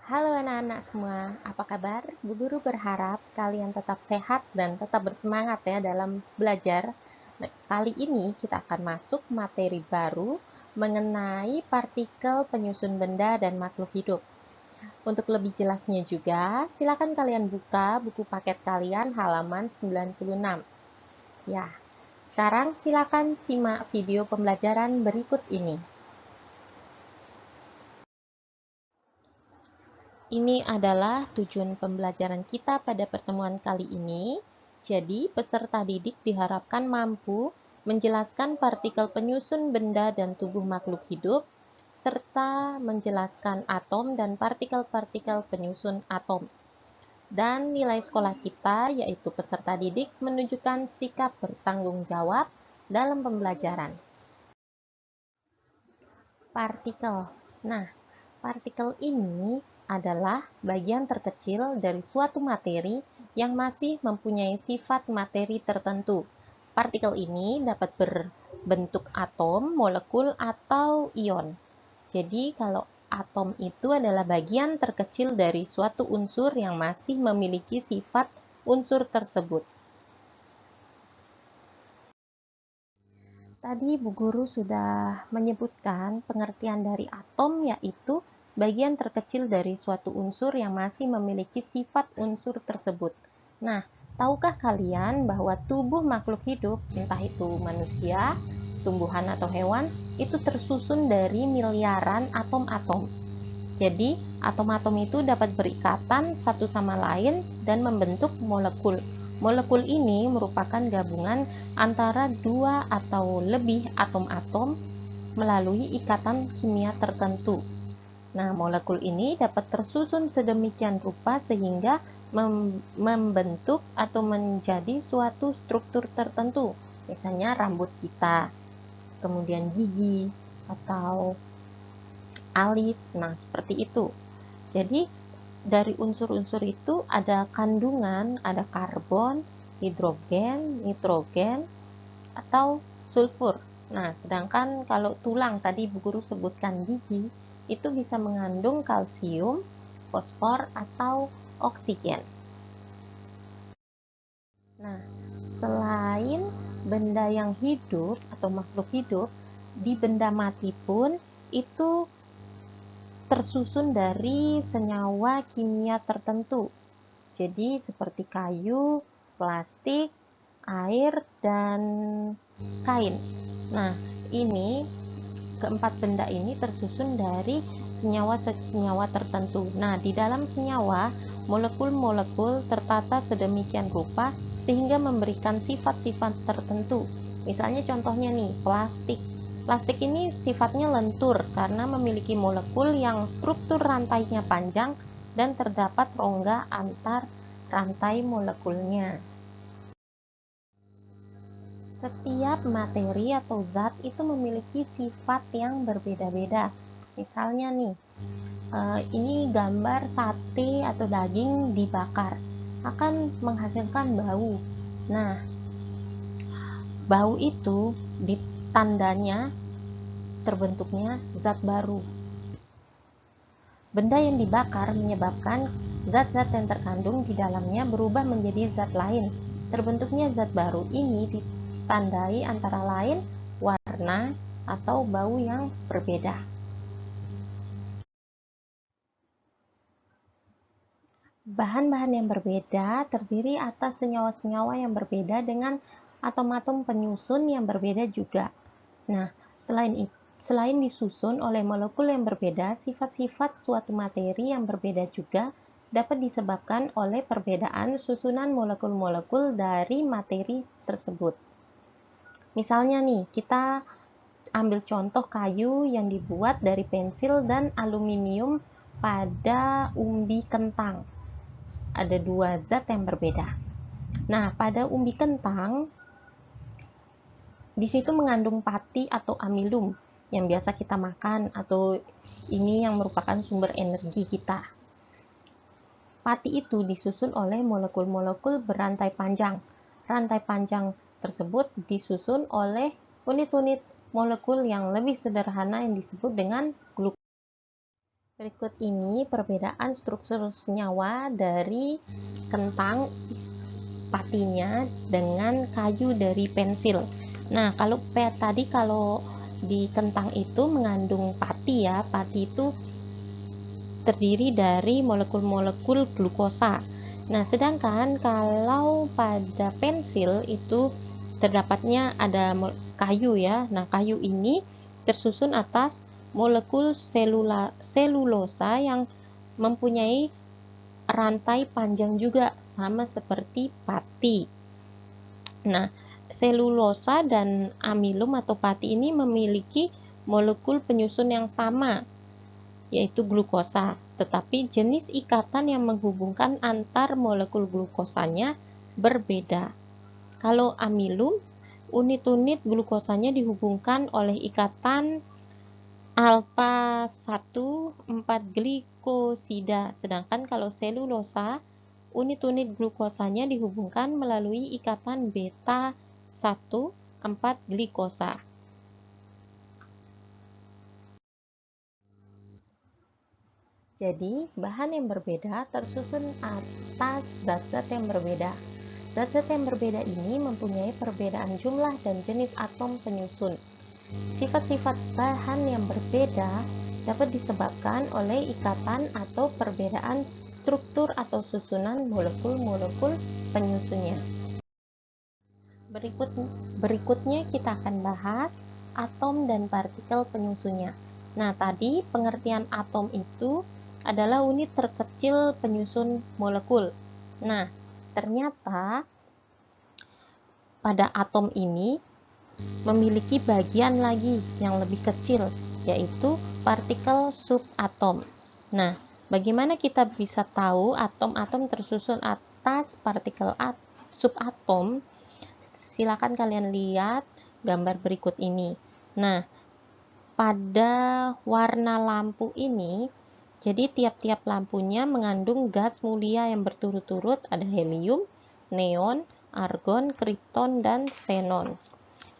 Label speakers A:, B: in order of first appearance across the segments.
A: Halo anak-anak semua, apa kabar? Bu Guru berharap kalian tetap sehat dan tetap bersemangat ya dalam belajar. Nah, kali ini kita akan masuk materi baru mengenai partikel penyusun benda dan makhluk hidup. Untuk lebih jelasnya juga, silakan kalian buka buku paket kalian halaman 96. Ya, sekarang silakan simak video pembelajaran berikut ini. Ini adalah tujuan pembelajaran kita pada pertemuan kali ini. Jadi, peserta didik diharapkan mampu menjelaskan partikel penyusun benda dan tubuh makhluk hidup, serta menjelaskan atom dan partikel-partikel penyusun atom. Dan nilai sekolah kita, yaitu peserta didik, menunjukkan sikap bertanggung jawab dalam pembelajaran. Partikel. Nah, partikel ini adalah bagian terkecil dari suatu materi yang masih mempunyai sifat materi tertentu. Partikel ini dapat berbentuk atom, molekul, atau ion. Jadi, kalau atom itu adalah bagian terkecil dari suatu unsur yang masih memiliki sifat unsur tersebut. Tadi Bu Guru sudah menyebutkan pengertian dari atom, yaitu bagian terkecil dari suatu unsur yang masih memiliki sifat unsur tersebut. Nah, tahukah kalian bahwa tubuh makhluk hidup, entah itu manusia, tumbuhan atau hewan, itu tersusun dari miliaran atom-atom. Jadi, atom-atom itu dapat berikatan satu sama lain dan membentuk molekul. Molekul ini merupakan gabungan antara dua atau lebih atom-atom melalui ikatan kimia tertentu. Nah, molekul ini dapat tersusun sedemikian rupa sehingga membentuk atau menjadi suatu struktur tertentu. Misalnya rambut kita, kemudian gigi, atau alis. Nah, seperti itu. Jadi, dari unsur-unsur itu ada kandungan, ada karbon, hidrogen, nitrogen, atau sulfur. Nah, sedangkan kalau tulang tadi Bu Guru sebutkan gigi, itu bisa mengandung kalsium, fosfor, atau oksigen. Nah, selain benda yang hidup atau makhluk hidup, di benda mati pun itu tersusun dari senyawa kimia tertentu. Jadi seperti kayu, plastik, air, dan kain. Nah, ini keempat benda ini tersusun dari senyawa-senyawa tertentu. Nah, di dalam senyawa, molekul-molekul tertata sedemikian rupa sehingga memberikan sifat-sifat tertentu. Misalnya contohnya nih, plastik. Plastik ini sifatnya lentur karena memiliki molekul yang struktur rantainya panjang dan terdapat rongga antar rantai molekulnya. Setiap materi atau zat itu memiliki sifat yang berbeda-beda. Misalnya nih, ini gambar sate atau daging dibakar akan menghasilkan bau. Nah, bau itu ditandanya terbentuknya zat baru. Benda yang dibakar menyebabkan zat-zat yang terkandung di dalamnya berubah menjadi zat lain. Terbentuknya zat baru ini ditandai antara lain warna atau bau yang berbeda. Bahan-bahan yang berbeda terdiri atas senyawa-senyawa yang berbeda dengan atom-atom penyusun yang berbeda juga. Nah, selain disusun oleh molekul yang berbeda, sifat-sifat suatu materi yang berbeda juga dapat disebabkan oleh perbedaan susunan molekul-molekul dari materi tersebut. Misalnya nih, kita ambil contoh kayu yang dibuat dari pensil dan aluminium pada umbi kentang. Ada dua zat yang berbeda. Nah, pada umbi kentang, di situ mengandung pati atau amilum yang biasa kita makan, atau ini yang merupakan sumber energi kita. Pati itu disusun oleh molekul-molekul berantai panjang. Rantai panjang tersebut disusun oleh unit-unit molekul yang lebih sederhana yang disebut dengan glukosa. Berikut ini perbedaan struktur senyawa dari kentang patinya dengan kayu dari pensil. Nah, kalau di kentang itu mengandung pati ya. Pati itu terdiri dari molekul-molekul glukosa. Nah, sedangkan kalau pada pensil itu terdapatnya ada kayu ya. Nah, kayu ini tersusun atas molekul selulosa yang mempunyai rantai panjang juga, sama seperti pati. Nah, selulosa dan amilum atau pati ini memiliki molekul penyusun yang sama, yaitu glukosa, tetapi jenis ikatan yang menghubungkan antar molekul glukosanya berbeda. Kalau amilum, unit-unit glukosanya dihubungkan oleh ikatan alfa 1,4 glikosida, sedangkan kalau selulosa, unit-unit glukosanya dihubungkan melalui ikatan beta 1,4 glikosa. Jadi, bahan yang berbeda tersusun atas zat-zat yang berbeda. Zat-zat yang berbeda ini mempunyai perbedaan jumlah dan jenis atom penyusun. Sifat-sifat bahan yang berbeda dapat disebabkan oleh ikatan atau perbedaan struktur atau susunan molekul-molekul penyusunnya. Berikutnya kita akan bahas atom dan partikel penyusunnya. Nah, tadi pengertian atom itu adalah unit terkecil penyusun molekul. Nah, ternyata pada atom ini memiliki bagian lagi yang lebih kecil, yaitu partikel subatom. Nah, bagaimana kita bisa tahu atom-atom tersusun atas partikel subatom? Silakan kalian lihat gambar berikut ini. Nah, pada warna lampu ini, jadi tiap-tiap lampunya mengandung gas mulia yang berturut-turut, ada helium, neon, argon, kripton, dan xenon.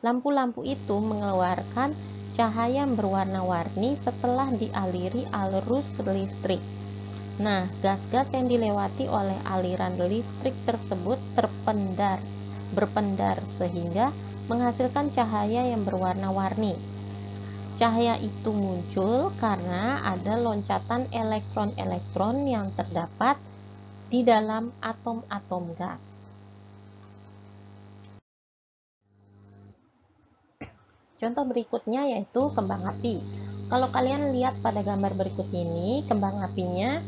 A: Lampu-lampu itu mengeluarkan cahaya yang berwarna-warni setelah dialiri arus listrik. Nah, gas-gas yang dilewati oleh aliran listrik tersebut berpendar sehingga menghasilkan cahaya yang berwarna-warni. Cahaya itu muncul karena ada loncatan elektron-elektron yang terdapat di dalam atom-atom gas. Contoh berikutnya yaitu kembang api. Kalau kalian lihat pada gambar berikut ini, kembang apinya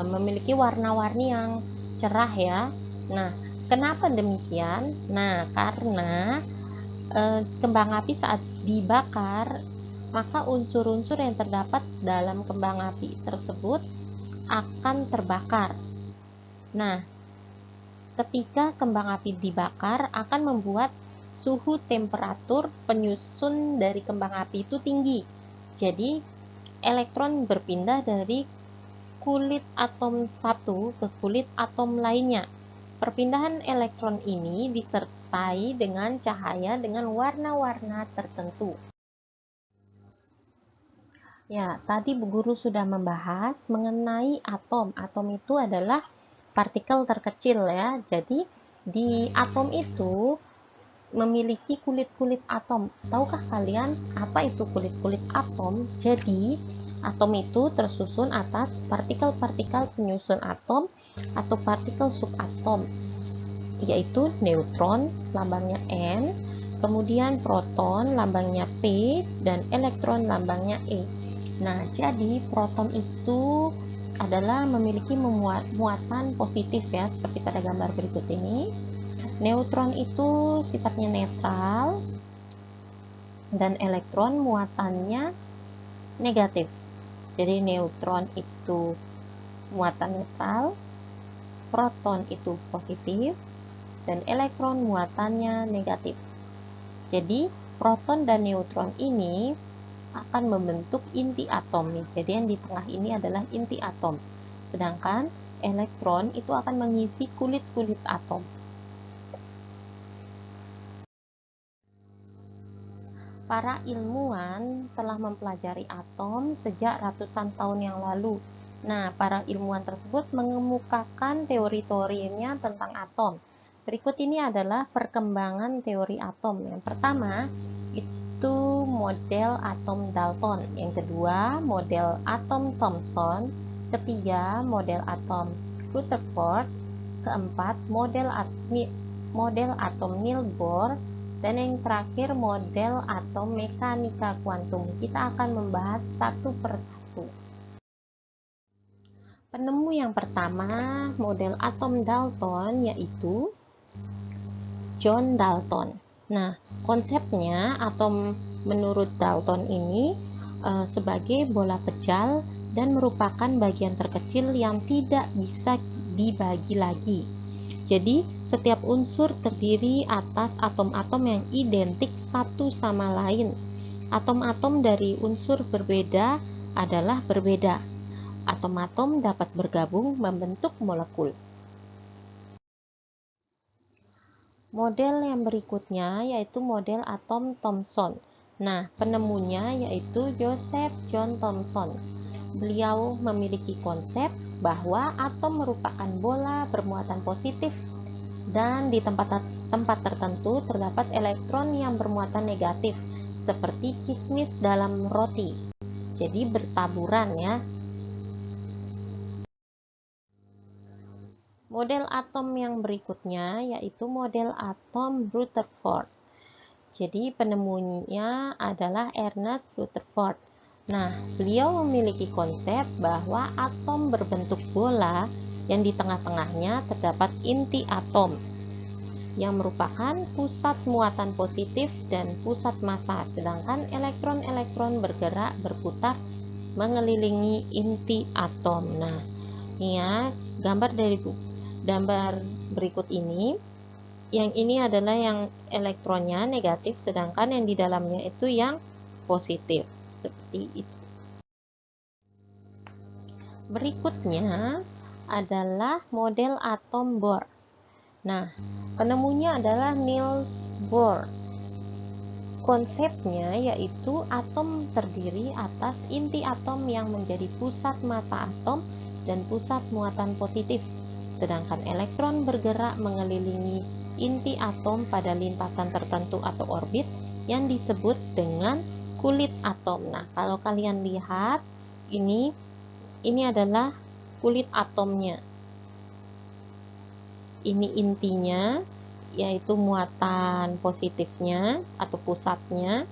A: memiliki warna-warni yang cerah ya. Nah, kenapa demikian? Nah, karena kembang api saat dibakar, maka unsur-unsur yang terdapat dalam kembang api tersebut akan terbakar. Nah, ketika kembang api dibakar akan membuat suhu temperatur penyusun dari kembang api itu tinggi. Jadi, elektron berpindah dari kulit atom satu ke kulit atom lainnya. Perpindahan elektron ini disertai dengan cahaya dengan warna-warna tertentu. Ya, tadi Bu Guru sudah membahas mengenai atom. Atom itu adalah partikel terkecil ya. Jadi, di atom itu memiliki kulit-kulit atom. Tahukah kalian apa itu kulit-kulit atom? Jadi, atom itu tersusun atas partikel-partikel penyusun atom atau partikel subatom, yaitu neutron, lambangnya N, kemudian proton, lambangnya P, dan elektron, lambangnya E. Nah, jadi proton itu adalah memiliki muatan positif ya, seperti pada gambar berikut ini. Neutron itu sifatnya netral dan elektron muatannya negatif. Jadi neutron itu muatan netral, proton itu positif, dan elektron muatannya negatif. Jadi proton dan neutron ini akan membentuk inti atom nih. Jadi yang di tengah ini adalah inti atom. Sedangkan elektron itu akan mengisi kulit-kulit atom. Para ilmuwan telah mempelajari atom sejak ratusan tahun yang lalu. Nah, para ilmuwan tersebut mengemukakan teori-teorinya tentang atom. Berikut ini adalah perkembangan teori atom. Yang pertama, itu model atom Dalton. Yang kedua, model atom Thomson. Ketiga, model atom Rutherford. Keempat, model atom Niels Bohr. Dan yang terakhir, model atom mekanika kuantum. Kita akan membahas satu persatu. Penemu yang pertama, model atom Dalton, yaitu John Dalton. Nah, konsepnya atom menurut Dalton ini sebagai bola pejal dan merupakan bagian terkecil yang tidak bisa dibagi lagi. Jadi, setiap unsur terdiri atas atom-atom yang identik satu sama lain. Atom-atom dari unsur berbeda adalah berbeda. Atom-atom dapat bergabung membentuk molekul. Model yang berikutnya yaitu model atom Thomson. Nah, penemunya yaitu Joseph John Thomson. Beliau memiliki konsep bahwa atom merupakan bola bermuatan positif dan di tempat tertentu terdapat elektron yang bermuatan negatif seperti kismis dalam roti. Jadi bertaburan ya. Model atom yang berikutnya yaitu model atom Rutherford. Jadi penemunya adalah Ernest Rutherford. Nah, beliau memiliki konsep bahwa atom berbentuk bola yang di tengah-tengahnya terdapat inti atom yang merupakan pusat muatan positif dan pusat massa, sedangkan elektron-elektron bergerak berputar mengelilingi inti atom. Nah, ini ya gambar berikut ini. Yang ini adalah yang elektronnya negatif, sedangkan yang di dalamnya itu yang positif. Seperti itu. Berikutnya adalah model atom Bohr. Nah, penemunya adalah Niels Bohr. Konsepnya yaitu atom terdiri atas inti atom yang menjadi pusat massa atom dan pusat muatan positif, sedangkan elektron bergerak mengelilingi inti atom pada lintasan tertentu atau orbit yang disebut dengan kulit atom. Nah, kalau kalian lihat ini adalah kulit atomnya. Ini intinya, yaitu muatan positifnya atau pusatnya.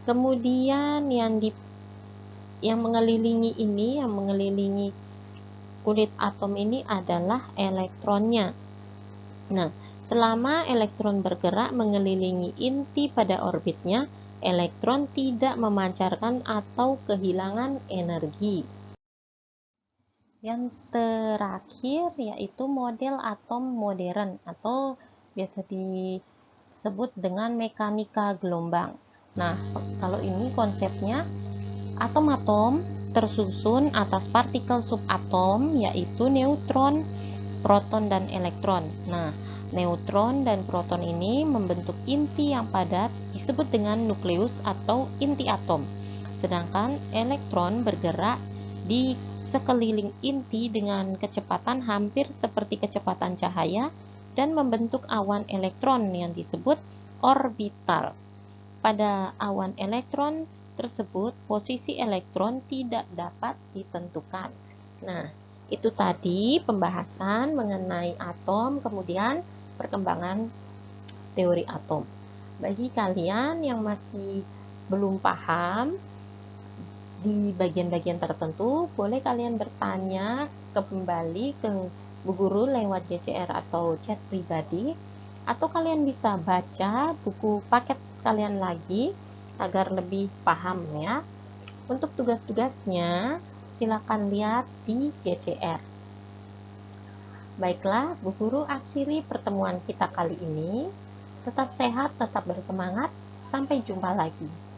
A: Kemudian yang mengelilingi kulit atom ini adalah elektronnya. Nah, selama elektron bergerak mengelilingi inti pada orbitnya, elektron tidak memancarkan atau kehilangan energi. Yang terakhir yaitu model atom modern atau biasa disebut dengan mekanika gelombang. Nah, kalau ini konsepnya atom-atom tersusun atas partikel subatom yaitu neutron, proton, dan elektron. Nah, neutron dan proton ini membentuk inti yang padat disebut dengan nukleus atau inti atom. Sedangkan elektron bergerak di sekeliling inti dengan kecepatan hampir seperti kecepatan cahaya dan membentuk awan elektron yang disebut orbital. Pada awan elektron tersebut, posisi elektron tidak dapat ditentukan. Nah, itu tadi pembahasan mengenai atom, kemudian perkembangan teori atom. Bagi kalian yang masih belum paham di bagian-bagian tertentu, boleh kalian bertanya kembali ke Bu Guru lewat GCR atau chat pribadi, atau kalian bisa baca buku paket kalian lagi agar lebih paham ya. Untuk tugas-tugasnya silakan lihat di GCR. Baiklah, Bu Guru akhiri pertemuan kita kali ini. Tetap sehat, tetap bersemangat. Sampai jumpa lagi.